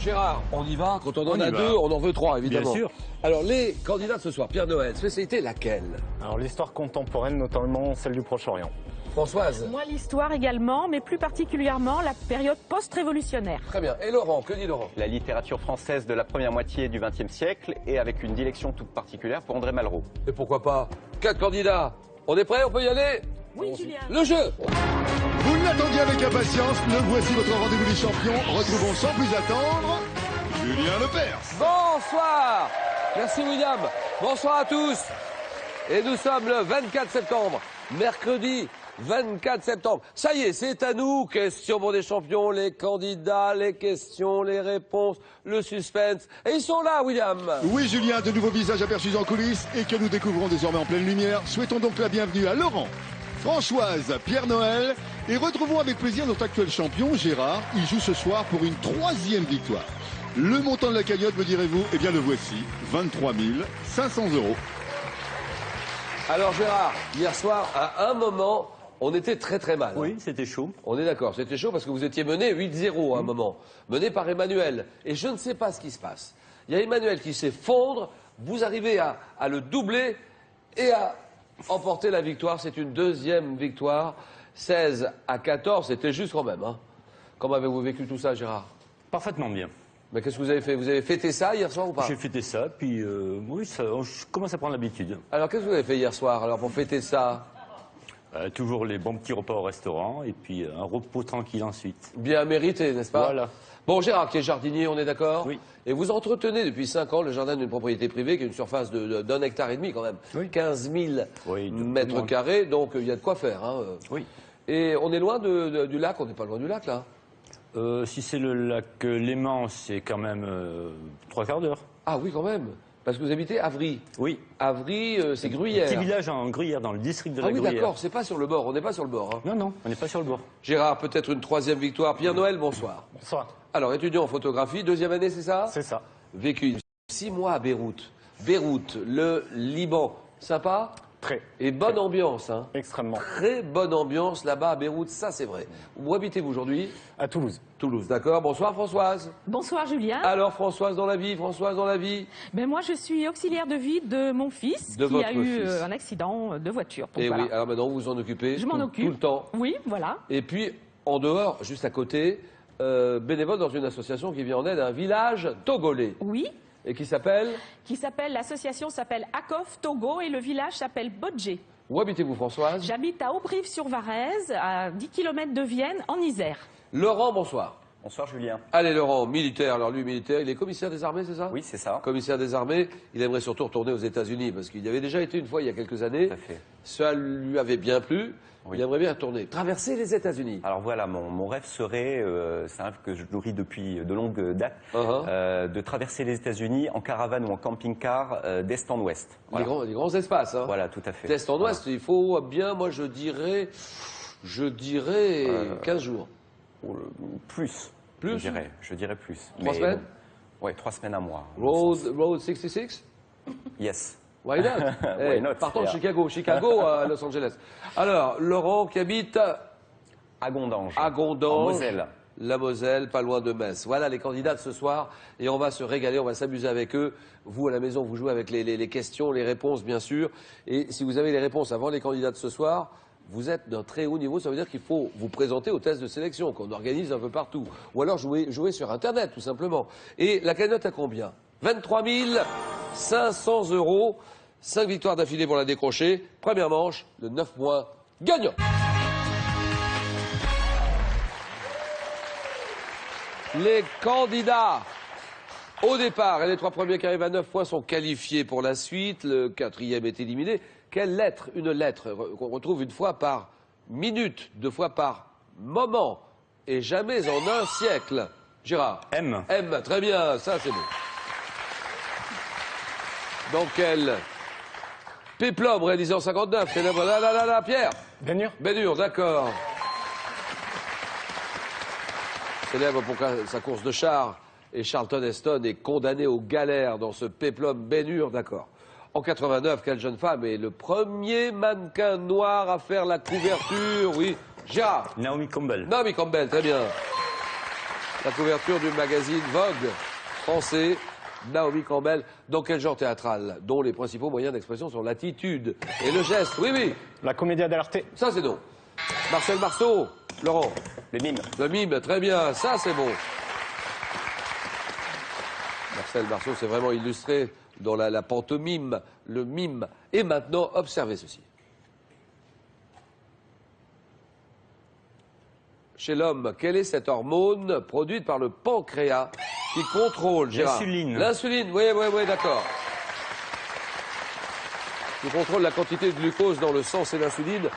Gérard, on y va. Quand on en a va. deux, on en veut trois, évidemment. Bien sûr. Alors, les candidats de ce soir, Pierre Noël, spécialité laquelle? Alors l'histoire contemporaine, notamment celle du Proche-Orient. Françoise? Moi, l'histoire également, mais plus particulièrement la période post-révolutionnaire. Très bien. Et Laurent, que dit Laurent? La littérature française de la première moitié du XXe siècle et avec une dilection toute particulière pour André Malraux. Et pourquoi pas? 4 candidats. On est prêts? On peut y aller? Oui, Julien. Le jeu! Vous l'attendiez avec impatience, le voici votre rendez-vous des champions. Retrouvons sans plus attendre Julien Lepers. Bonsoir! Merci William. Bonsoir à tous. Et nous sommes le 24 septembre, mercredi 24 septembre. Ça y est, c'est à nous. Question pour des champions, les candidats, les questions, les réponses, le suspense. Et ils sont là, William. Oui, Julien, de nouveaux visages aperçus en coulisses et que nous découvrons désormais en pleine lumière. Souhaitons donc la bienvenue à Laurent, Françoise, Pierre Noël et retrouvons avec plaisir notre actuel champion, Gérard. Il joue ce soir pour une 3e victoire. Le montant de la cagnotte, me direz-vous? Eh bien, le voici, 23 500 €. Alors Gérard, hier soir, à un moment, on était très très mal. Oui, c'était chaud. On est d'accord, c'était chaud parce que vous étiez mené 8-0 à un moment, mené par Emmanuel. Et je ne sais pas ce qui se passe. Il y a Emmanuel qui s'effondre, vous arrivez à le doubler et à emporter la victoire. C'est une 2e victoire, 16-14, c'était juste quand même. Hein. Comment avez-vous vécu tout ça, Gérard? Parfaitement bien. Mais qu'est-ce que vous avez fait? Vous avez fêté ça hier soir ou pas? J'ai fêté ça, puis oui, je commence à prendre l'habitude. Alors qu'est-ce que vous avez fait hier soir alors pour fêter ça? Toujours les bons petits repas au restaurant, et puis un repos tranquille ensuite. Bien mérité, n'est-ce pas? Voilà. Bon, Gérard, qui est jardinier, on est d'accord? Oui. Et vous entretenez depuis 5 ans le jardin d'une propriété privée qui a une surface d'1,5 hectare quand même. Oui. 15 000 Oui, mètres carrés, donc il y a de quoi faire. Hein. Oui. Et on est loin du lac, on n'est pas loin du lac là. Si c'est le lac Léman, c'est quand même 3/4 d'heure. Ah oui, quand même. Parce que vous habitez Avry. Oui. Avry, c'est Gruyère. Petit village en Gruyère, dans le district de Ah la oui, Gruyère. d'accord, c'est pas sur le bord, on n'est pas sur le bord. Hein. Non, non, on n'est pas sur le bord. Gérard, peut-être une 3e victoire. Pierre Noël, bonsoir. Bonsoir. Alors, étudiant en photographie, 2e année, c'est ça? C'est ça. Vécu 6 mois à Beyrouth. Beyrouth, le Liban, sympa? Très. Et bonne ambiance, hein? Extrêmement. Très bonne ambiance là-bas à Beyrouth, ça c'est vrai. Où habitez-vous aujourd'hui? À Toulouse. Toulouse, d'accord. Bonsoir Françoise. Bonsoir, Julien. Alors Françoise dans la vie, Ben, moi, je suis auxiliaire de vie de mon fils De qui votre a eu fils. un accident de voiture. Donc, Et voilà. oui, alors maintenant vous vous en occupez Je m'en occupe. tout le temps. Oui, voilà. Et puis, en dehors, juste à côté, bénévole dans une association qui vient en aide à un village togolais. Oui. Et qui s'appelle? L'association s'appelle ACOF Togo et le village s'appelle Bodje. Où habitez-vous Françoise? J'habite à Aubrive-sur-Varèse, à 10 km de Vienne, en Isère. Laurent, bonsoir. Bonsoir Julien. Allez Laurent, militaire, alors lui militaire, il est commissaire des armées, c'est ça? Oui, c'est ça. Commissaire des armées, il aimerait surtout retourner aux États-Unis parce qu'il y avait déjà été une fois il y a quelques années. Tout à fait. Ça lui avait bien plu. Oui. Il aimerait bien retourner. Traverser les États-Unis. Alors voilà, mon rêve serait, c'est un rêve que je nourris depuis de longues dates, de traverser les États-Unis en caravane ou en camping-car d'est en ouest. Voilà. Les grands espaces. Hein. Voilà, tout à fait. D'est en ouest, il faut bien, moi je dirais 15 jours. Plus. Plus Je dirais plus. 3 semaines? Oui, 3 semaines à mois. Road 66? Yes. Why not? Why not, Partons de yeah. Chicago à Los Angeles. Alors, Laurent qui habite À Gondange. à Gondange. En Moselle. La Moselle, pas loin de Metz. Voilà les candidats de ce soir et on va se régaler, on va s'amuser avec eux. Vous à la maison, vous jouez avec les questions, les réponses bien sûr. Et si vous avez les réponses avant les candidats de ce soir, vous êtes d'un très haut niveau, ça veut dire qu'il faut vous présenter au test de sélection qu'on organise un peu partout. Ou alors jouer sur Internet tout simplement. Et la cagnotte à combien? 23 500 €. 5 victoires d'affilée pour la décrocher. Première manche, le 9 points gagnant. Les candidats au départ, et les 3 premiers qui arrivent à 9 points sont qualifiés pour la suite. Le 4e est éliminé. Quelle lettre? Une lettre qu'on retrouve une fois par minute, 2 fois par moment, et jamais en un siècle. Gérard? M. M, très bien, ça c'est beau. Dans quel péplum réalisé en 59? Célèbre Pierre? Bénur. Bénur, d'accord. Célèbre pour sa course de char. Et Charlton Heston est condamné aux galères dans ce péplum Bénur, d'accord. En 89, quelle jeune femme est le premier mannequin noir à faire la couverture? Oui, Gérard. Naomi Campbell. Naomi Campbell, très bien. La couverture du magazine Vogue français. Naomi Campbell, dans quel genre théâtral, dont les principaux moyens d'expression sont l'attitude et le geste? Oui, oui. La commedia dell'arte. Ça, c'est non. Marcel Marceau, Laurent. Le mime. Le mime, très bien. Ça, c'est bon. Marcel Marceau, c'est vraiment illustré dans la pantomime, le mime. Et maintenant, observez ceci. Chez l'homme, quelle est cette hormone produite par le pancréas qui contrôle, Gérard? L'insuline. L'insuline, oui, d'accord. Qui contrôle la quantité de glucose dans le sang, c'est l'insuline.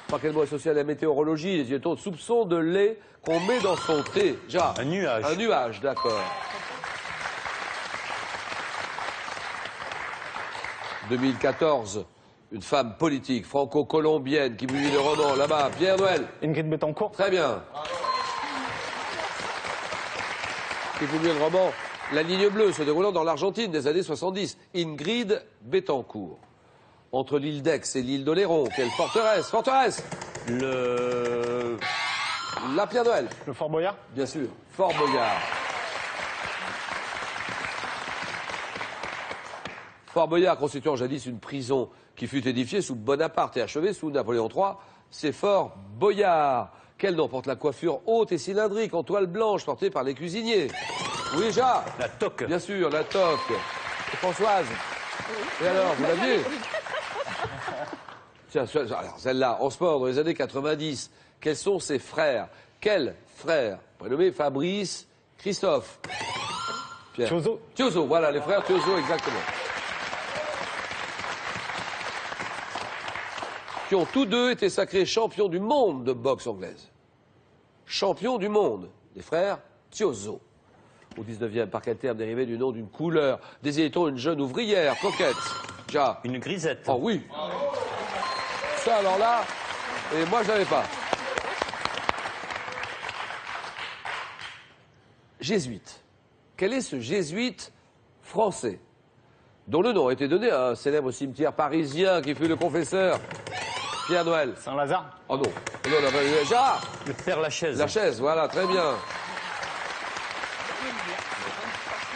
Par quel mot associé à la météorologie, les yeux soupçons de lait qu'on met dans son thé? Gérard? Un nuage. Un nuage, d'accord. 2014, une femme politique franco-colombienne qui publie le roman là-bas, Pierre Noël. Ingrid Betancourt. Très bien. Qui publie le roman La ligne bleue, se déroulant dans l'Argentine des années 70. Ingrid Betancourt. Entre l'île d'Aix et l'île d'Oléron, quelle forteresse? Forteresse! La Pierre Noël. Le Fort Boyard. Bien sûr. Fort Boyard. Fort Boyard constituant jadis une prison qui fut édifiée sous Bonaparte et achevée sous Napoléon III, c'est Fort Boyard. Quel nom porte la coiffure haute et cylindrique en toile blanche portée par les cuisiniers? Oui, Jacques. La toque. Bien sûr, la toque. Et Françoise. Et alors, vous l'aviez? Tiens, alors celle-là, en sport, dans les années 90, quels sont ses frères? Quels frères? Prénommés Fabrice, Christophe. Pierre. Thiozo. Thiozo, voilà, les frères Thiozo, exactement. Qui ont tous deux été sacrés champions du monde de boxe anglaise. Champions du monde, les frères Thiozo. Au 19e, par quel terme dérivé du nom d'une couleur désignait-on une jeune ouvrière coquette? Ja. Une grisette. Oh oui. Ça alors là, et moi je n'avais pas. Jésuite. Quel est ce jésuite français dont le nom a été donné à un célèbre cimetière parisien qui fut le confesseur Pierre Noël? Saint-Lazare. Oh non. Non, on n'a pas eu. Ja. Le Père Lachaise. La chaise, voilà, très bien.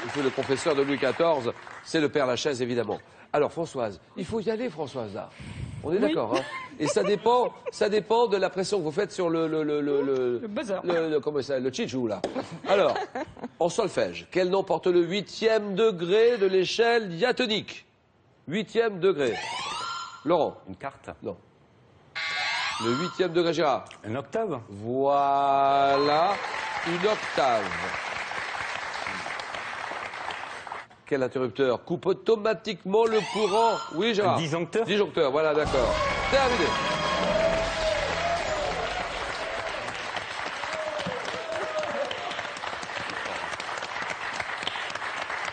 Il fut le confesseur de Louis XIV, c'est le Père Lachaise, évidemment. Alors, Françoise, il faut y aller, Françoise, là. On est d'accord, hein? Et ça dépend de la pression que vous faites sur le buzzer. Comment ça, le tchitchou, là. Alors, en solfège, quel nom porte le 8e degré de l'échelle diatonique? 8e degré. Laurent? Une carte. Non. Le 8e degré, Gérard? Une octave. Voilà, une octave. Quel interrupteur coupe automatiquement le courant? Oui, Gérard. Un disjoncteur. Disjoncteur, voilà, d'accord. Terminé.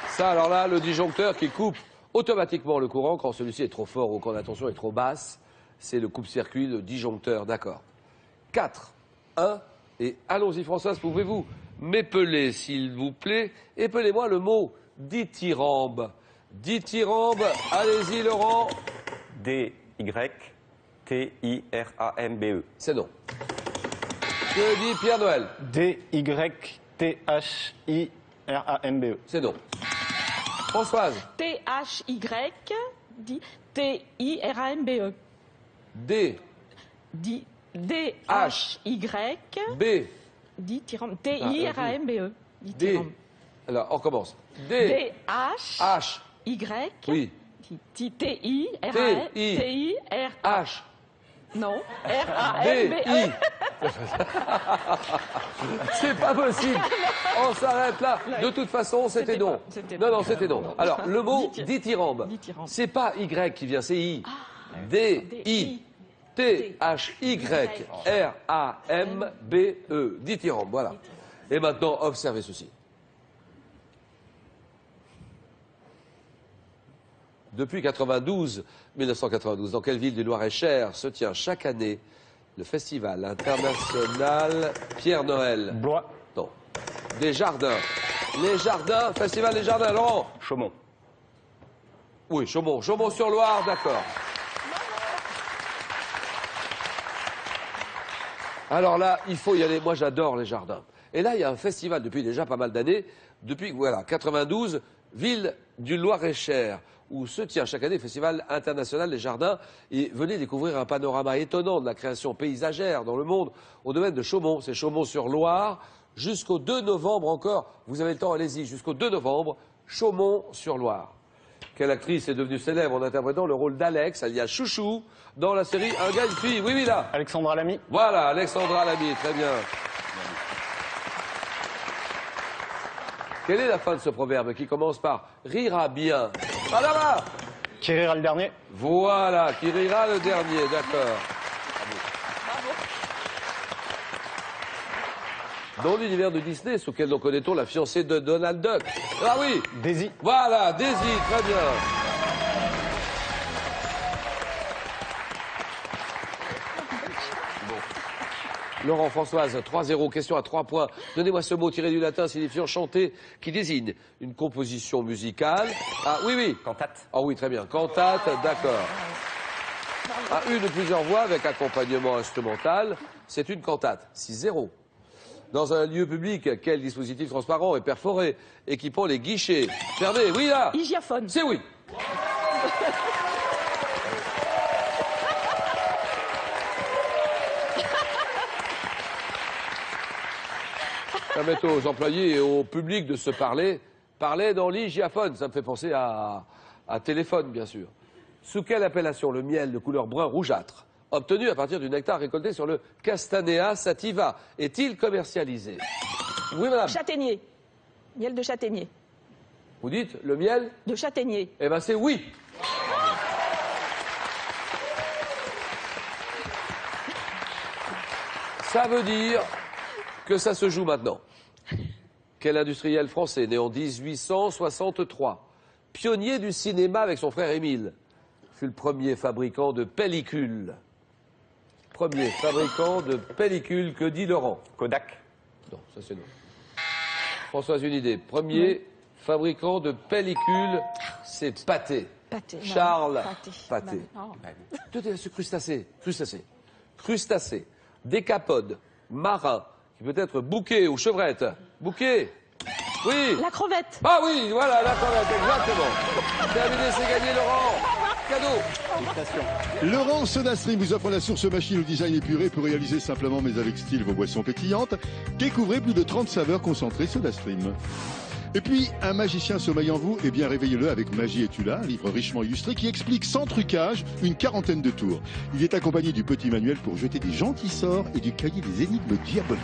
Ça, alors là, le disjoncteur qui coupe automatiquement le courant quand celui-ci est trop fort ou quand la tension est trop basse, c'est le coupe-circuit, le disjoncteur, d'accord. 4, 1, et allons-y, Françoise, pouvez-vous m'épeler, s'il vous plaît? Épelez-moi le mot dithyrambe. Dithyrambe, allez-y, Laurent. D-Y-T-I-R-A-M-B-E. C'est non. Que dit Pierre Noël? D-Y-T-H-I-R-A-M-B-E. C'est non. Françoise? T-H-Y, dit T-I-R-A-M-B-E. D. D-H-Y, B. dit T-I-R-A-M-B-E. D. Alors, on recommence. D. D-H. H. Y. Oui. T-I-R-A-M-B-E. H. Non. D. R-A-M-B-E. I. C'est pas possible. On s'arrête là. De toute façon, c'était non. Non, c'était non. Alors, le mot dithyrambe, c'est pas Y qui vient, c'est I. D-I. T-H-Y-R-A-M-B-E. Dithyrambe, voilà. Et maintenant, observez ceci. Depuis 1992, dans quelle ville du Loir-et-Cher se tient chaque année le festival international Pierre Noël? Blois. Non. Des Jardins. Les Jardins, festival des Jardins, Laurent? Chaumont. Oui, Chaumont. Chaumont-sur-Loire, d'accord. Alors là, il faut y aller. Moi, j'adore les Jardins. Et là, il y a un festival depuis déjà pas mal d'années, depuis, voilà, 92, Ville du Loir-et-Cher, où se tient chaque année le Festival international des jardins. Et venez découvrir un panorama étonnant de la création paysagère dans le monde au domaine de Chaumont. C'est Chaumont-sur-Loire, jusqu'au 2 novembre encore. Vous avez le temps, allez-y, jusqu'au 2 novembre, Chaumont-sur-Loire. Quelle actrice est devenue célèbre en interprétant le rôle d'Alex, alias Chouchou, dans la série Un gars, une fille. Oui, oui, là. Alexandra Lamy. Voilà, Alexandra Lamy, très bien. Quelle est la fin de ce proverbe qui commence par « rira bien » Ah là-bas. Qui rira le dernier? Voilà, qui rira le dernier, d'accord. Dans l'univers de Disney, sous quel nom connaît-on la fiancée de Donald Duck? Ah oui. Daisy. Voilà, Daisy, très bien. Laurent, Françoise, 3-0, question à 3 points. Donnez-moi ce mot tiré du latin signifiant chanter, qui désigne une composition musicale. Ah oui, oui. Cantate. Ah oui, très bien. Cantate, d'accord. À une ou plusieurs voix avec accompagnement instrumental, c'est une cantate. 6-0. Dans un lieu public, quel dispositif transparent est perforé, équipant les guichets fermés? Oui, là. Hygiaphone. C'est oui. Permettre aux employés et au public de se parler. Parler dans l'hygiaphone, ça me fait penser à téléphone, bien sûr. Sous quelle appellation le miel de couleur brun rougeâtre, obtenu à partir du nectar récolté sur le Castanea sativa, est-il commercialisé? Oui, madame. Châtaignier. Miel de châtaignier. Vous dites le miel? De châtaignier. Eh bien, c'est oui. Ça veut dire que ça se joue maintenant. Quel industriel français, né en 1863, pionnier du cinéma avec son frère Émile, fut le premier fabricant de pellicules? Premier fabricant de pellicules, que dit Laurent? Kodak. Non, ça c'est non. Françoise, une idée. Premier fabricant de pellicules, c'est Pathé. Pathé. non. Charles Pathé. Pathé. Non. Tout est sur crustacés. Crustacés. Crustacés. Décapodes. Marins. Qui peut être bouquet ou chevrette. Bouquet. Oui. La crevette. Ah oui, voilà, la crevette, exactement. Terminé, c'est gagné, Laurent. Cadeau. Laurent SodaStream vous offre la source machine au design épuré pour réaliser simplement mais avec style vos boissons pétillantes. Découvrez plus de 30 saveurs concentrées SodaStream. Et puis, un magicien sommeille en vous, eh bien réveillez-le avec Magie et Tula, un livre richement illustré qui explique sans trucage une quarantaine de tours. Il est accompagné du petit manuel pour jeter des gentils sorts et du cahier des énigmes diaboliques.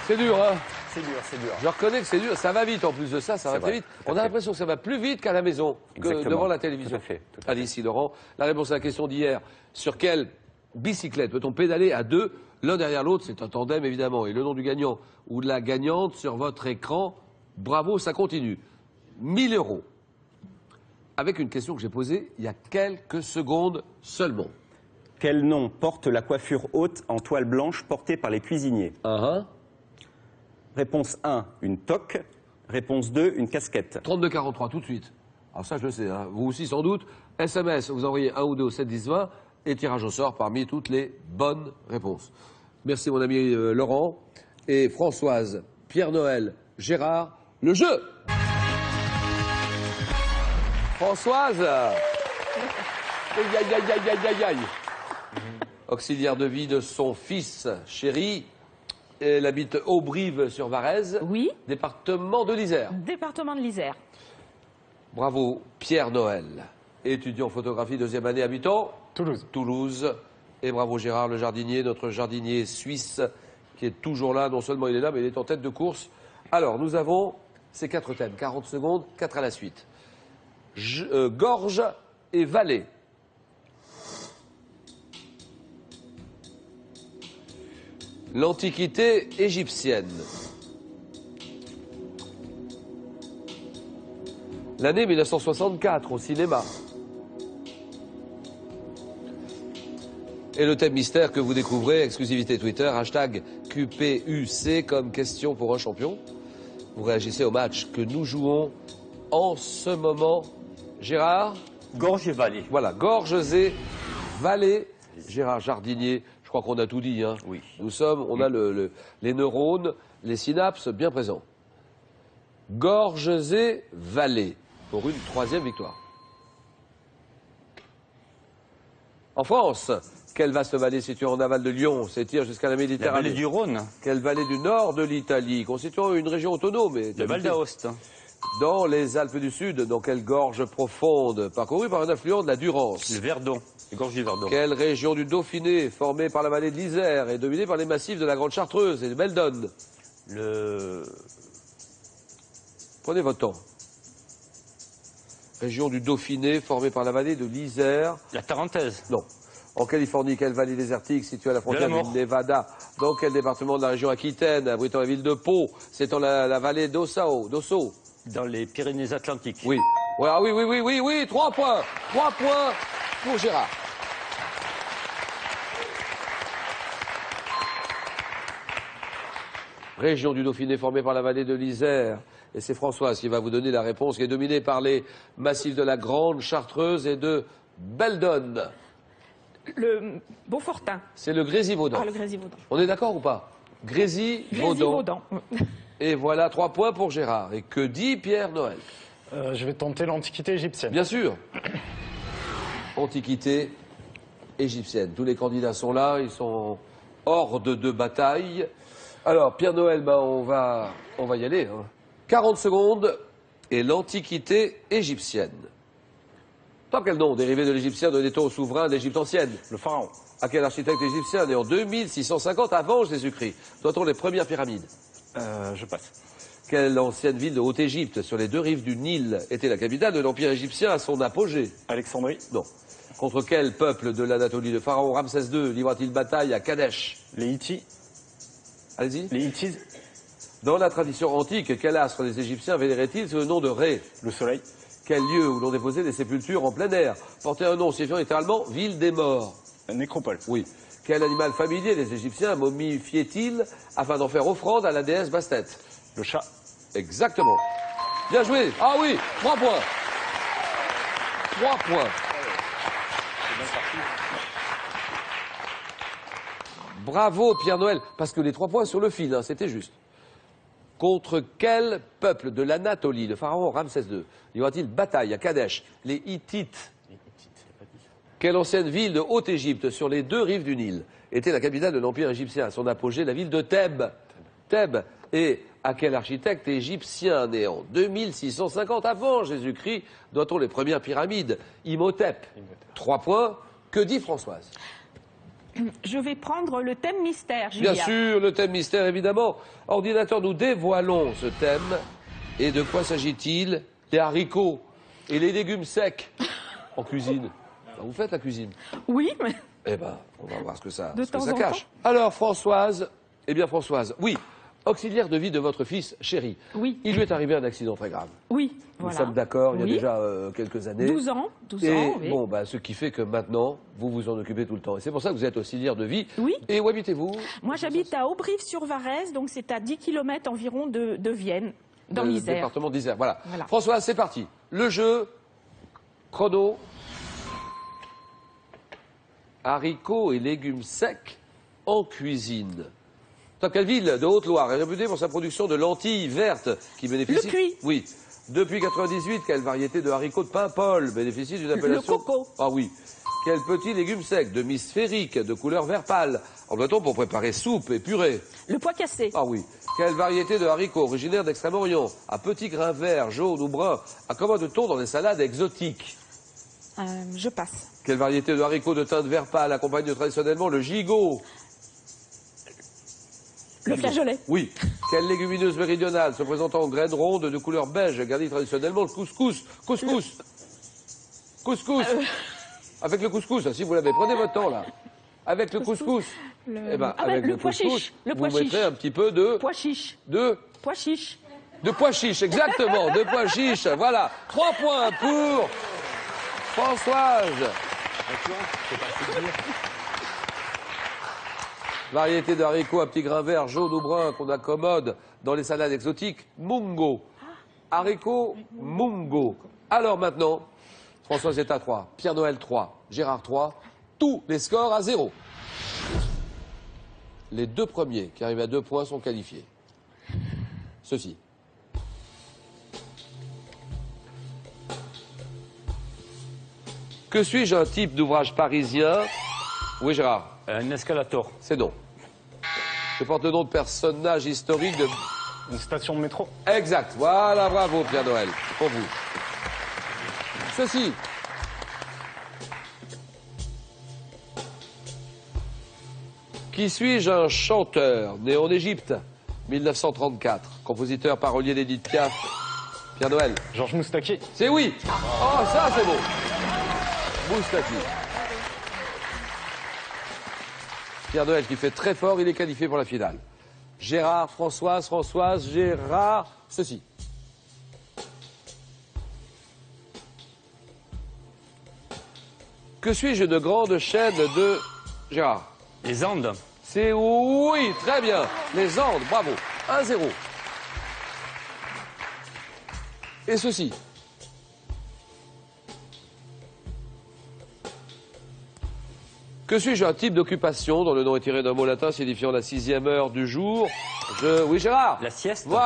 C'est dur, hein? C'est dur, c'est dur. Je reconnais que c'est dur. Ça va vite en plus de ça, ça va très vite. On a l'impression que ça va plus vite qu'à la maison, que Exactement. devant la télévision. Tout à fait. Tout à Allez, ici, Laurent. La réponse à la question d'hier. Sur quelle bicyclette peut-on pédaler à deux, l'un derrière l'autre? C'est un tandem, évidemment. Et le nom du gagnant ou de la gagnante sur votre écran. Bravo, ça continue. 1000 €. Avec une question que j'ai posée il y a quelques secondes seulement. Quel nom porte la coiffure haute en toile blanche portée par les cuisiniers? Réponse 1, une toque. Réponse 2, une casquette. 32-43, tout de suite. Alors ça, je le sais. Hein. Vous aussi, sans doute. SMS, vous envoyez 1 ou 2 au 7 10 20 et tirage au sort parmi toutes les bonnes réponses. Merci, mon ami Laurent. Et Françoise, Pierre-Noël, Gérard, le jeu. Françoise. Aïe, aïe, aïe, aïe, aïe, aïe, aïe. Auxiliaire de vie de son fils chéri. Elle habite Auberive-sur-Varèse. Oui. Département de l'Isère. Département de l'Isère. Bravo, Pierre-Noël. Étudiant en photographie, 2e année, habitant Toulouse. Et bravo Gérard, le jardinier, notre jardinier suisse, qui est toujours là. Non seulement il est là, mais il est en tête de course. Alors, nous avons ces 4 thèmes. 40 secondes, 4 à la suite. Gorge et vallée. L'Antiquité égyptienne. L'année 1964 au cinéma. Et le thème mystère que vous découvrez, exclusivité Twitter, hashtag QPUC comme question pour un champion. Vous réagissez au match que nous jouons en ce moment. Gérard? Gorge et vallée. Voilà, gorges et vallées. Gérard Jardinier. Je crois crois qu'on a tout dit. Hein. Oui. On a les neurones, les synapses bien présents. Gorges et vallées pour une 3e victoire. En France, quelle vaste vallée située en aval de Lyon s'étire jusqu'à la La Méditerranée? vallée du Rhône, Quelle vallée du nord de l'Italie, constituant une région autonome et le Val d'Aoste, dans les Alpes du Sud, dans quelle gorge profonde, parcourue par un affluent de la Durance? le Verdon, les gorges du Verdon. Quelle région du Dauphiné, formée par la vallée de l'Isère et dominée par les massifs de la Grande Chartreuse et de Beldonne? Prenez votre temps. Région du Dauphiné, formée par la vallée de l'Isère. La Tarentaise, Non. En Californie, quelle vallée désertique située à la frontière De la Mort. du Nevada? Dans quel département de la région Aquitaine, abritant la ville de Pau? C'est dans la vallée d'Ossau. dans les Pyrénées-Atlantiques. Oui. Ouais, ah oui. 3 points. 3 points pour Gérard. Région du Dauphiné formée par la vallée de l'Isère. Et c'est Françoise qui va vous donner la réponse, qui est dominée par les massifs de la Grande Chartreuse et de Beldonne. Le Beaufortin. C'est le Grésivaudan. Ah, le Grésivaudan. On est d'accord ou pas? Grésivaudan. Grésivaudan. Et voilà 3 points pour Gérard. Et que dit Pierre Noël? Je vais tenter l'Antiquité égyptienne. Bien sûr. Antiquité égyptienne. Tous les candidats sont là, ils sont hors de bataille. Alors, Pierre Noël, on va y aller. Hein. 40 secondes et l'Antiquité égyptienne. Par quel nom, dérivé de l'égyptien, donnait-on au souverain d'Égypte ancienne? Le pharaon. À quel architecte égyptien, né en 2650 avant Jésus-Christ, doit-on les premières pyramides? Je passe. Quelle ancienne ville de Haute-Égypte, sur les 2 rives du Nil, était la capitale de l'Empire égyptien à son apogée? Alexandrie. Non. Contre quel peuple de l'Anatolie le pharaon Ramsès II livra-t-il bataille à Kadesh? Les Hittites. Allez-y. Les Hittites. Dans la tradition antique, quel astre les Égyptiens vénéraient-ils sous le nom de Ré? Le soleil. Quel lieu où l'on déposait des sépultures en plein air portait un nom signifiant littéralement ville des morts? La nécropole. Oui. Quel animal familier les Égyptiens momifiaient-ils afin d'en faire offrande à la déesse Bastet? Le chat. Exactement. Bien joué. Ah oui, 3 points. 3 points. Bravo Pierre Noël, parce que les 3 points sur le fil, hein, c'était juste. Contre quel peuple de l'Anatolie, le pharaon Ramsès II, y aura-t-il bataille à Kadesh? Les Hittites. Quelle ancienne ville de Haute-Égypte, sur les 2 rives du Nil, était la capitale de l'Empire égyptien? À son apogée, la ville de Thèbes. Thèbes. Et à quel architecte égyptien, né en 2650 avant Jésus-Christ, doit-on les premières pyramides? Imhotep. 3 points. Que dit Françoise? Je vais prendre le thème mystère, Julia. Bien sûr, le thème mystère, évidemment. Ordinateur, nous dévoilons ce thème. Et de quoi s'agit-il? Les haricots et les légumes secs en cuisine. Vous faites la cuisine? Oui, mais Eh ben, on va voir ce que ça De temps en cache. temps. Alors, Françoise, oui, auxiliaire de vie de votre fils chéri. Oui. Il lui est arrivé un accident très grave. oui, Nous voilà. sommes d'accord, il y a Oui. déjà quelques années. 12 ans, 12 Et ans, oui. bon, ce qui fait que maintenant, vous vous en occupez tout le temps. Et c'est pour ça que vous êtes auxiliaire de vie. Oui. Et où habitez-vous? Moi, j'habite à Aubrive-sur-Varèse, donc c'est à 10 km environ de Vienne, dans Le l'Isère. département d'Isère. Voilà. Voilà. Françoise, c'est parti. Le jeu, chrono, haricots et légumes secs en cuisine. Dans quelle ville de Haute-Loire est réputée pour sa production de lentilles vertes qui bénéficie... Le Puy. Oui. Depuis 98, quelle variété de haricots de Paimpol bénéficie d'une appellation... coco. Ah oui. Quel petit légume sec, demi-sphérique, de couleur vert pâle, emploie-t-on pour préparer soupe et purée? Le pois cassé. Ah oui. Quelle variété de haricots originaire d'Extrême-Orient, à petits grains verts, jaunes ou bruns, accommode-t-on dans des salades exotiques? Je passe. Quelle variété de haricots de teinte vert pâle accompagne traditionnellement le gigot? Le flageolet. Oui. Quelle légumineuse méridionale se présentant en graines rondes de couleur beige garnie traditionnellement le couscous? Couscous. Couscous. Avec le couscous, si vous l'avez, prenez votre temps là. Avec le couscous. Eh ben, avec le pois couscous, chiche. Le vous pois chiche. mettrez un petit peu de... Pois chiche. De... Pois chiche. De pois chiche, exactement, de pois chiche. Voilà, 3 points pour Françoise. Variété de haricots à petits grains verts, jaunes ou bruns qu'on accommode dans les salades exotiques, mungo. Haricots mungo. Alors maintenant, Françoise est à 3, Pierre Noël 3, Gérard 3, tous les scores à 0. Les 2 premiers qui arrivent à 2 points sont qualifiés. Ceci. Que suis-je, un type d'ouvrage parisien? Oui, Gérard. Un escalator. C'est non. Je porte le nom de personnage historique de... Une station de métro. Exact. Voilà, bravo, Pierre Noël. Pour vous. Ceci. Qui suis-je, un chanteur né en Égypte, 1934, compositeur parolier d'Edith Piaf. Pierre Noël. Georges Moustaki. C'est oui. Oh, ça, c'est beau. Moustaki. Pierre Noël qui fait très fort, il est qualifié pour la finale. Gérard, Françoise, Gérard, ceci. Que suis-je, une grande chaîne de... Gérard. Les Andes. C'est oui, très bien. Les Andes, bravo. 1-0. Et ceci. Que suis-je, un type d'occupation dont le nom est tiré d'un mot latin signifiant la 6e heure du jour? Oui, Gérard. La sieste. Voilà.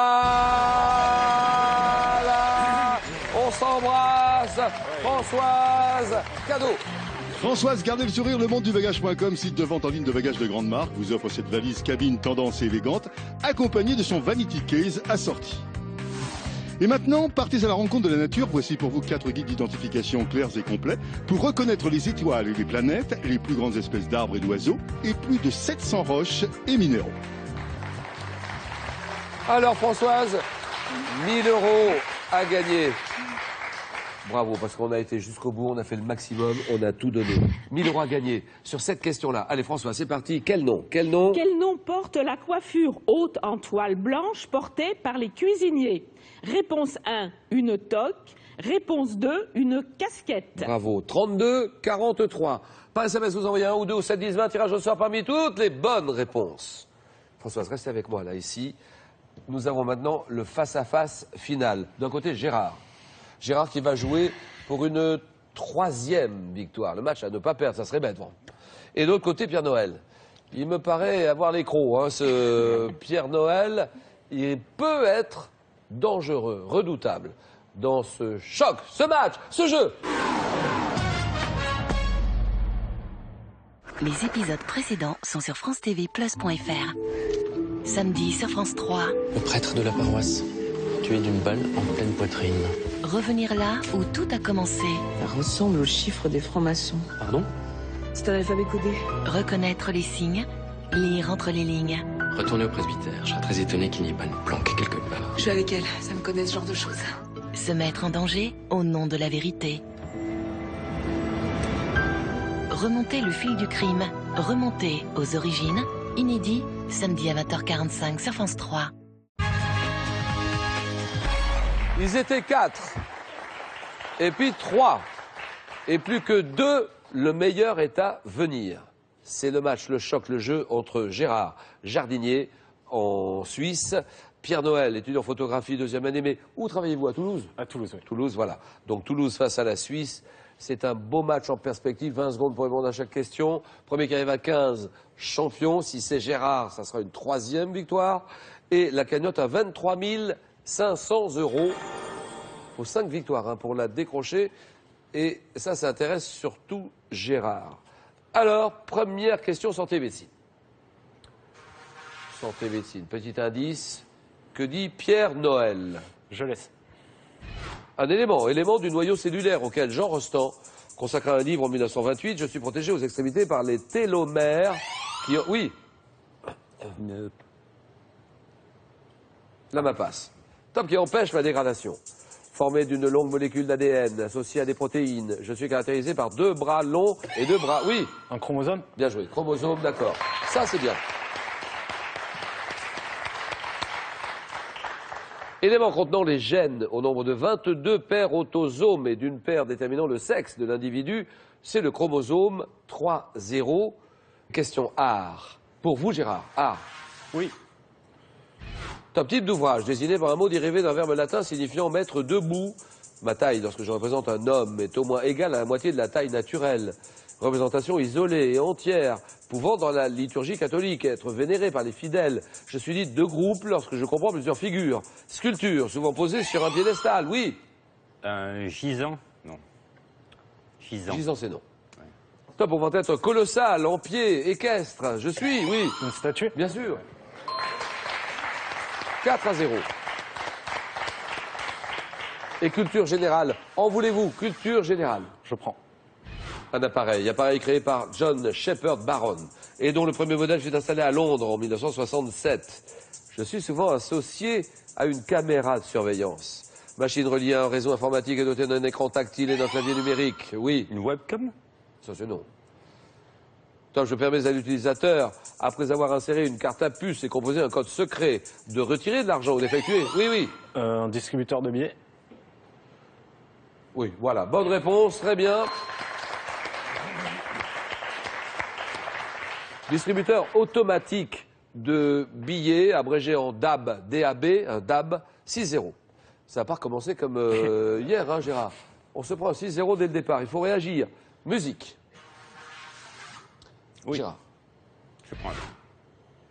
On s'embrasse. Françoise, cadeau. Françoise, gardez le sourire, lemondedubagage.com, site de vente en ligne de bagages de grande marque, vous offre cette valise cabine tendance et élégante, accompagnée de son vanity case assorti. Et maintenant, partez à la rencontre de la nature. Voici pour vous 4 guides d'identification clairs et complets pour reconnaître les étoiles et les planètes, les plus grandes espèces d'arbres et d'oiseaux et plus de 700 roches et minéraux. Alors Françoise, 1000 € à gagner. Bravo, parce qu'on a été jusqu'au bout, on a fait le maximum, on a tout donné. 1000 € à gagner sur cette question-là. Allez François, c'est parti. Quel nom? Quel nom porte la coiffure haute en toile blanche portée par les cuisiniers? Réponse 1, une toque. Réponse 2, une casquette. Bravo. 32 43. Par SMS, vous envoyez 1 ou 2 ou 7 10 20, tirage au sort parmi toutes les bonnes réponses. Françoise, restez avec moi là, ici. Nous avons maintenant le face-à-face final. D'un côté, Gérard. Gérard qui va jouer pour une 3e victoire. Le match à ne pas perdre, ça serait bête. Bon. Et de l'autre côté, Pierre Noël. Il me paraît avoir les crocs, hein, ce Pierre Noël. Il peut être dangereux, redoutable dans ce choc, ce match, ce jeu. Les épisodes précédents sont sur francetv+.fr. Samedi sur France 3. Le prêtre de la paroisse, tué d'une balle en pleine poitrine. Revenir là où tout a commencé. Ça ressemble aux chiffres des francs-maçons. Pardon? C'est un alphabet codé. Reconnaître les signes, lire entre les lignes. Retournez au presbytère, je serais très étonné qu'il n'y ait pas une planque quelque part. Je suis avec elle, ça me connaît ce genre de choses. Se mettre en danger au nom de la vérité. Remonter le fil du crime, remonter aux origines. Inédit, samedi à 20h45 sur France 3. Ils étaient 4. Et puis 3. Et plus que 2, le meilleur est à venir. C'est le match, le choc, le jeu entre Gérard Jardinier en Suisse. Pierre Noël, étudiant en photographie, 2e année. Mais où travaillez-vous? À Toulouse? À Toulouse, oui. Toulouse, voilà. Donc Toulouse face à la Suisse. C'est un beau match en perspective. 20 secondes pour répondre à chaque question. Premier qui arrive à 15, champion. Si c'est Gérard, ça sera une 3e victoire. Et la cagnotte à 23 500 €. Il faut 5 victoires hein, pour la décrocher. Et ça intéresse surtout Gérard. Alors, première question santé médecine. Santé médecine, petit indice. Que dit Pierre Noël? Je laisse. Un élément du noyau cellulaire auquel Jean Rostand consacra un livre en 1928. Je suis protégé aux extrémités par les télomères qui... Oui. Là, ma passe. Top, qui empêche la dégradation. Formé d'une longue molécule d'ADN associée à des protéines. Je suis caractérisé par 2 bras longs et 2 bras... Oui. Un chromosome? Bien joué. Chromosome, d'accord. Ça, c'est bien. Élément contenant les gènes au nombre de 22 paires autosomes et d'une paire déterminant le sexe de l'individu, c'est le chromosome 3,0. Question art. Pour vous, Gérard, art. Oui. Top type d'ouvrage désigné par un mot dérivé d'un verbe latin signifiant mettre debout Ma taille, lorsque je représente un homme, est au moins égale à la moitié de la taille naturelle. Représentation isolée et entière, pouvant dans la liturgie catholique être vénérée par les fidèles. Je suis dit de groupe lorsque je comprends plusieurs figures. Sculpture, souvent posée sur un piédestal, oui. Un gisant? Non. Gisant. Gisant, c'est non. Ouais. Top, on va être colossal, en pied, équestre. Je suis, oui. Une statue? Bien sûr. 4-0. Et culture générale. En voulez-vous? Culture générale. Je prends. Un appareil créé par John Shepherd Barron, et dont le premier modèle fut installé à Londres en 1967. Je suis souvent associé à une caméra de surveillance. Machine reliée à un réseau informatique et dotée d'un écran tactile et d'un clavier numérique. Oui. Une webcam? Ça, c'est non. Tant je permets à l'utilisateur, après avoir inséré une carte à puce et composé un code secret, de retirer de l'argent ou d'effectuer. Oui, oui. Un distributeur de billets? Oui, voilà. Bonne réponse, très bien. Distributeur automatique de billets, abrégé en DAB, DAB, un DAB 6-0. Ça n'a pas recommencé comme hier, hein, Gérard. On se prend un 6-0 dès le départ. Il faut réagir. Musique. Oui. Gérard. Je prends.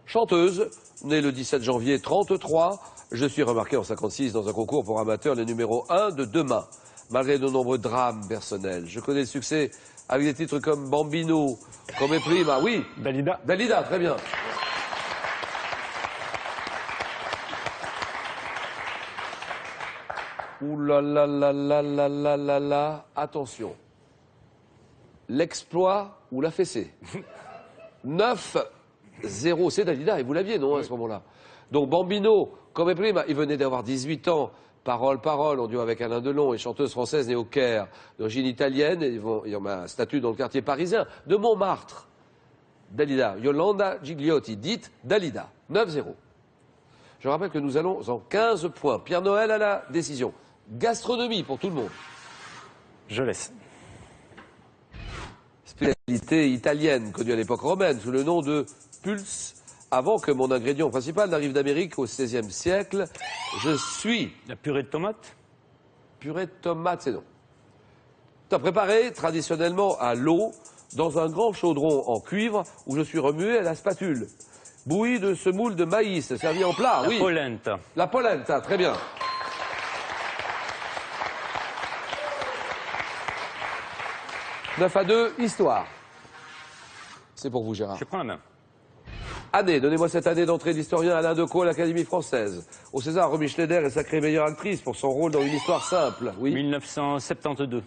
Chanteuse, née le 17 janvier 33. Je suis remarqué en 56 dans un concours pour amateurs, le numéro 1 de Demain. Malgré de nombreux drames personnels. Je connais le succès avec des titres comme Bambino, comme Prima, oui. Dalida. Dalida, très bien. Ouh là là là là là là là là. Attention. L'exploit ou la fessée. 9-0. C'est Dalida, et vous l'aviez, non, à ce moment-là. Donc Bambino, comme Prima, il venait d'avoir 18 ans. Parole, en duo avec Alain Delon, et chanteuse française née au Caire, d'origine italienne, et il y a un statut dans le quartier parisien de Montmartre. Dalida, Yolanda Gigliotti, dite Dalida, 9-0. Je rappelle que nous allons en 15 points. Pierre Noël à la décision. Gastronomie pour tout le monde. Je laisse. Spécialité italienne, connue à l'époque romaine, sous le nom de pulse. Avant que mon ingrédient principal n'arrive d'Amérique au XVIe siècle, je suis... La purée de tomates? Purée de tomates, c'est non. Tu as préparé traditionnellement à l'eau, dans un grand chaudron en cuivre, où je suis remué à la spatule. Bouillie de semoule de maïs, servi en plat, oui. La polenta. La polenta, très bien. « 9-2, histoire. C'est pour vous, Gérard. Je prends la main. Année, donnez-moi cette année d'entrée d'historien Alain Decaux à l'Académie française. Au César, Romy Schneider est sacrée meilleure actrice pour son rôle dans Une histoire simple. Oui. 1972.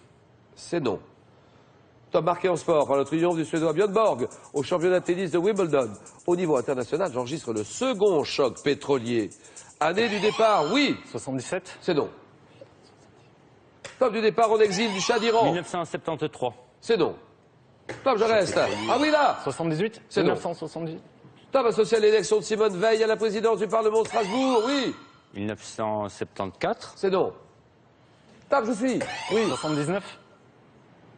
C'est non. Top marqué en sport par le triomphe du Suédois Björn Borg au championnat de tennis de Wimbledon. Au niveau international, j'enregistre le second choc pétrolier. Année du départ, oui. 77. C'est non. Top du départ en exil du Shah d'Iran. 1973. C'est non. Top, je reste. Ah oui, là. 78. C'est non. 1978. Top associé à l'élection de Simone Veil à la présidence du Parlement de Strasbourg, oui. 1974. C'est non. Top, je suis. Oui. 79.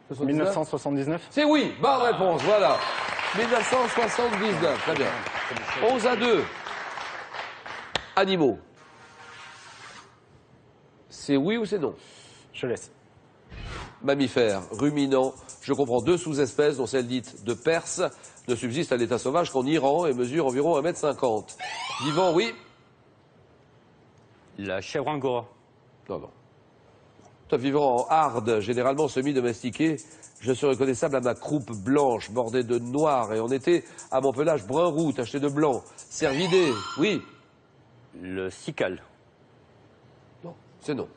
79. 1979. C'est oui. Bonne réponse, voilà. 1979, très bien. 11-2. Animaux. C'est oui ou c'est non? Je laisse. Mammifères, ruminants. Je comprends 2 sous-espèces, dont celle dite de Perse, ne subsiste à l'état sauvage qu'en Iran et mesure environ 1,50 m. Vivant, oui. La chèvre angora. Non, non. Top vivant en harde, généralement semi-domestiqué, je suis reconnaissable à ma croupe blanche, bordée de noir, et en été, à mon pelage brun roux, tacheté de blanc. Cervidé, oui. Le cicale. Non, c'est non.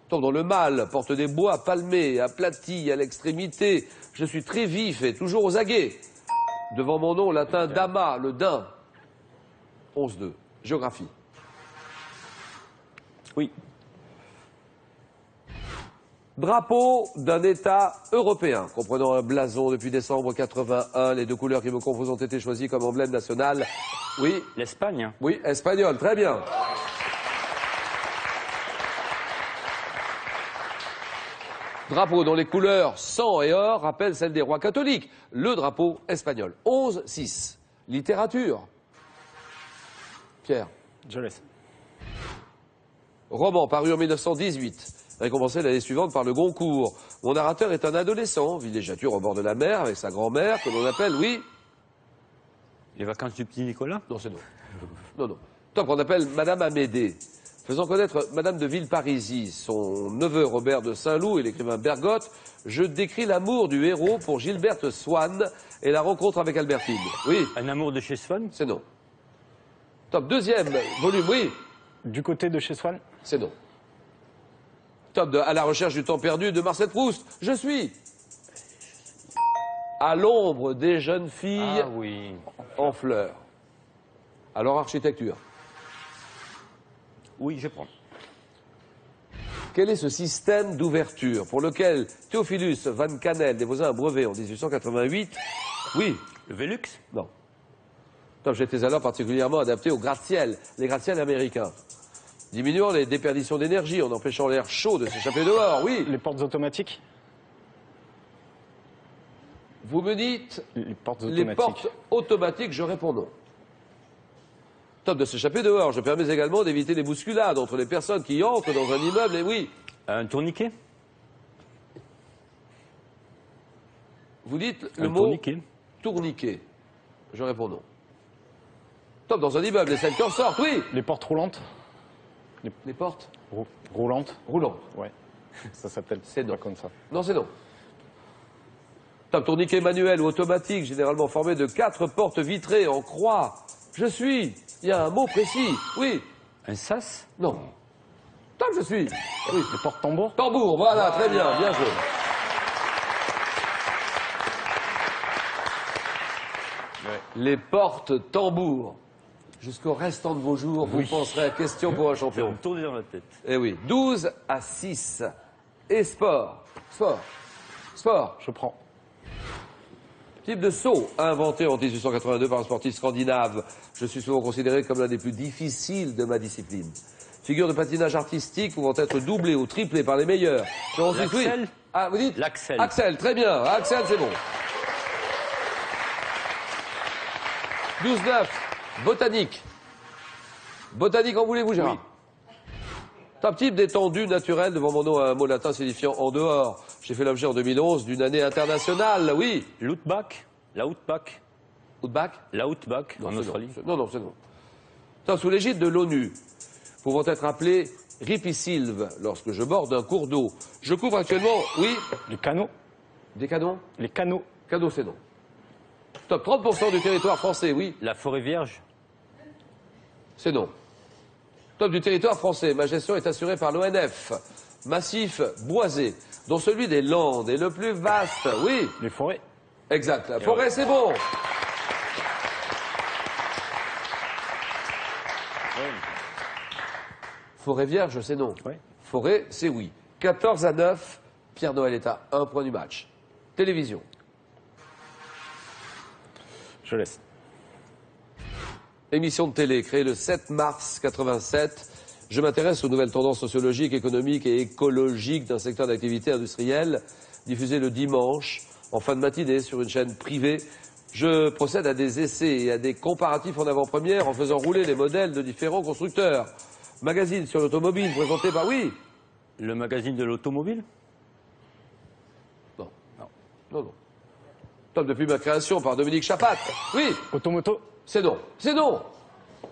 Top dans le mâle, porte des bois palmés, aplatis à l'extrémité. Je suis très vif et toujours aux aguets. Devant mon nom latin Dama, le daim. 11-2. Géographie. Oui. Drapeau d'un État européen, comprenant un blason depuis décembre 81. Les 2 couleurs qui me composent ont été choisies comme emblème national. Oui. L'Espagne. Oui, espagnol, très bien. Drapeau dont les couleurs sang et or rappellent celles des rois catholiques. Le drapeau espagnol. 11-6. Littérature. Pierre. Je laisse. Roman paru en 1918. récompensé l'année suivante par le Goncourt. Mon narrateur est un adolescent, villégiature au bord de la mer avec sa grand-mère que l'on appelle, oui. Les vacances du petit Nicolas? Non, c'est non. Non, non. Tant qu'on appelle Madame Amédée. Faisant connaître Madame de Villeparisis, son neveu Robert de Saint-Loup et l'écrivain Bergotte, je décris l'amour du héros pour Gilberte Swann et la rencontre avec Albertine. Oui. Un amour de chez Swann? C'est non. Top, deuxième volume, oui. Du côté de chez Swann? C'est non. Top, à la recherche du temps perdu de Marcel Proust. Je suis. À l'ombre des jeunes filles oui. en fleurs. Alors, architecture. Oui, je prends. Quel est ce système d'ouverture pour lequel Théophilus Van Kannel déposa un brevet en 1888? Oui. Le Velux? Non. Top, j'étais alors particulièrement adapté aux gratte-ciel, les gratte-ciel américains. Diminuant les déperditions d'énergie en empêchant l'air chaud de s'échapper dehors, oui. Les portes automatiques? Vous me dites Les portes les automatiques. portes automatiques, je réponds non. Top, de s'échapper dehors, je permets également d'éviter les bousculades entre les personnes qui entrent dans un immeuble, et oui. Un tourniquet? Vous dites le Un mot tourniquet. tourniquet. Je réponds non. Top, dans un immeuble, les scènes qui en sortent, oui. Les portes roulantes? Les portes Roulantes? roulantes. Ouais. Ça s'appelle C'est non. pas comme ça. Non, c'est non. Top, tourniquet manuel ou automatique, généralement formé de 4 portes vitrées en croix. Je suis. Il y a un mot précis. Oui. Un sas? Non. Top, je suis. Oui. Les portes tambours? Tambour, voilà, très bien, bien joué. Les portes tambours. Jusqu'au restant de vos jours, vous penserez à question pour un Ça va champion. me tourner dans la tête. Eh oui, 12 à 6. Et sport. Sport. Sport. Je prends. Type de saut inventé en 1882 par un sportif scandinave. Je suis souvent considéré comme l'un des plus difficiles de ma discipline. Figure de patinage artistique pouvant être doublée ou triplée par les meilleurs. L'axel? Oui. Ah, vous dites L'axel. Axel, très bien. Axel, c'est bon. 12-9. Botanique. Botanique, en voulez-vous, Gérard? Oui. Top, type d'étendue naturelle devant mon nom un mot latin signifiant en dehors. J'ai fait l'objet en 2011 d'une année internationale, oui. L'outback? L'outback? Outback? L'outback en Non, c'est Australie? non. Non, c'est non. Top, sous l'égide de l'ONU, pouvant être appelé ripisylve lorsque je borde un cours d'eau. Je couvre actuellement, oui. Les canaux? Des canons? Les canaux? Cadeau, c'est non. Top, 30% du territoire français, oui. La forêt vierge? C'est non. Top du territoire français, ma gestion est assurée par l'ONF. Massif boisé, dont celui des Landes est le plus vaste, oui. Les forêts? Exact. La forêt, c'est bon. Forêt vierge, c'est non. Oui. Forêt, c'est oui. 14 à 9, Pierre Noël est à 1 point du match. Télévision. Je laisse. Émission de télé créée le 7 mars 87. Je m'intéresse aux nouvelles tendances sociologiques, économiques et écologiques d'un secteur d'activité industrielle, diffusée le dimanche, en fin de matinée, sur une chaîne privée. Je procède à des essais et à des comparatifs en avant-première en faisant rouler les modèles de différents constructeurs. Magazine sur l'automobile présenté par, oui. Le magazine de l'automobile? Non. Non, non. Top depuis ma création par Dominique Chapat. Oui. Automoto? C'est non. C'est non.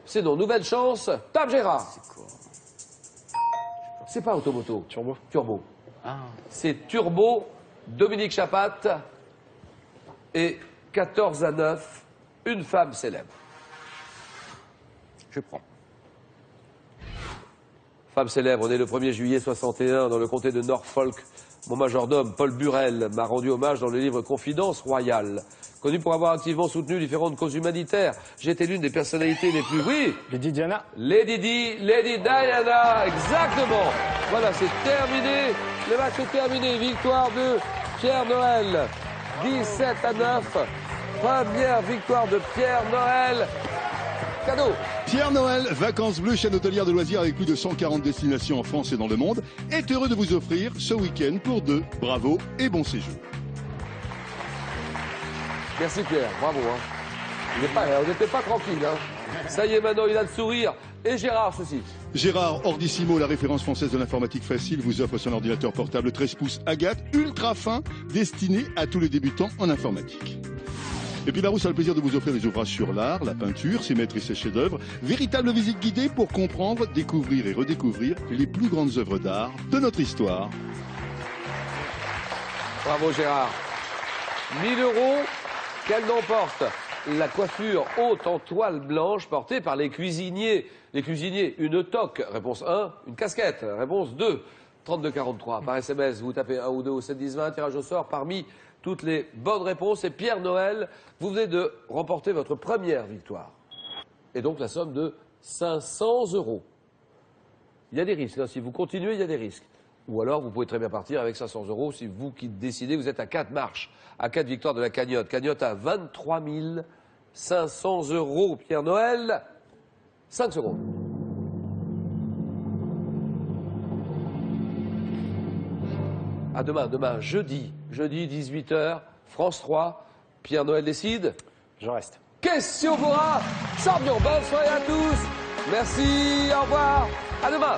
C'est non. Nouvelle chance. Top Gérard. C'est quoi? C'est pas Automoto. Turbo? Turbo. Ah. C'est Turbo, Dominique Chapat et 14 à 9, une femme célèbre. Je prends. Femme célèbre, née le 1er juillet 61 dans le comté de Norfolk. Mon majordome, Paul Burel, m'a rendu hommage dans le livre Confidence royale. Connu pour avoir activement soutenu différentes causes humanitaires, j'ai été l'une des personnalités les plus... Oui. Lady Diana? Lady Diana, exactement. Voilà, c'est terminé. Le match est terminé. Victoire de Pierre Noël. 17 à 9. Première victoire de Pierre Noël. Cadeau. Pierre Noël, vacances bleues, chaîne hôtelière de loisirs avec plus de 140 destinations en France et dans le monde, est heureux de vous offrir ce week-end pour 2. Bravo et bon séjour. Merci Pierre, bravo. Hein. On n'était pas tranquille. Hein. Ça y est, maintenant il a le sourire. Et Gérard, ceci. Gérard Ordissimo, la référence française de l'informatique facile, vous offre son ordinateur portable 13 pouces Agathe, ultra fin, destiné à tous les débutants en informatique. Et puis Larousse a le plaisir de vous offrir des ouvrages sur l'art, la peinture, ses maîtres et ses chefs-d'œuvre. Véritable visite guidée pour comprendre, découvrir et redécouvrir les plus grandes œuvres d'art de notre histoire. Bravo Gérard. 1 000 €, qu'elle n'emporte la coiffure haute en toile blanche portée par les cuisiniers. Les cuisiniers, une toque, réponse 1, une casquette, réponse 2. 3243, par SMS, vous tapez 1 ou 2 au 7 10 20, tirage au sort parmi toutes les bonnes réponses. Et Pierre Noël, vous venez de remporter votre première victoire. Et donc la somme de 500 €. Il y a des risques, hein. Si vous continuez, il y a des risques. Ou alors, vous pouvez très bien partir avec 500 €. Si vous qui décidez, vous êtes à 4 marches, à 4 victoires de la cagnotte. Cagnotte à 23 500 €. Pierre Noël, 5 secondes. À demain, jeudi 18 h, France 3. Pierre Noël décide. Je reste. Question pour un champion. Bonne soirée à tous. Merci, au revoir. À demain.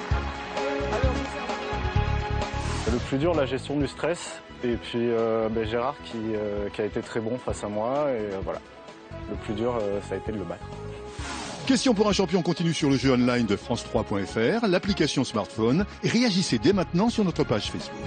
Le plus dur, la gestion du stress. Et puis Gérard qui a été très bon face à moi. Et voilà. Le plus dur, ça a été de le battre. Question pour un champion continue sur le jeu online de France3.fr, l'application smartphone. Et réagissez dès maintenant sur notre page Facebook.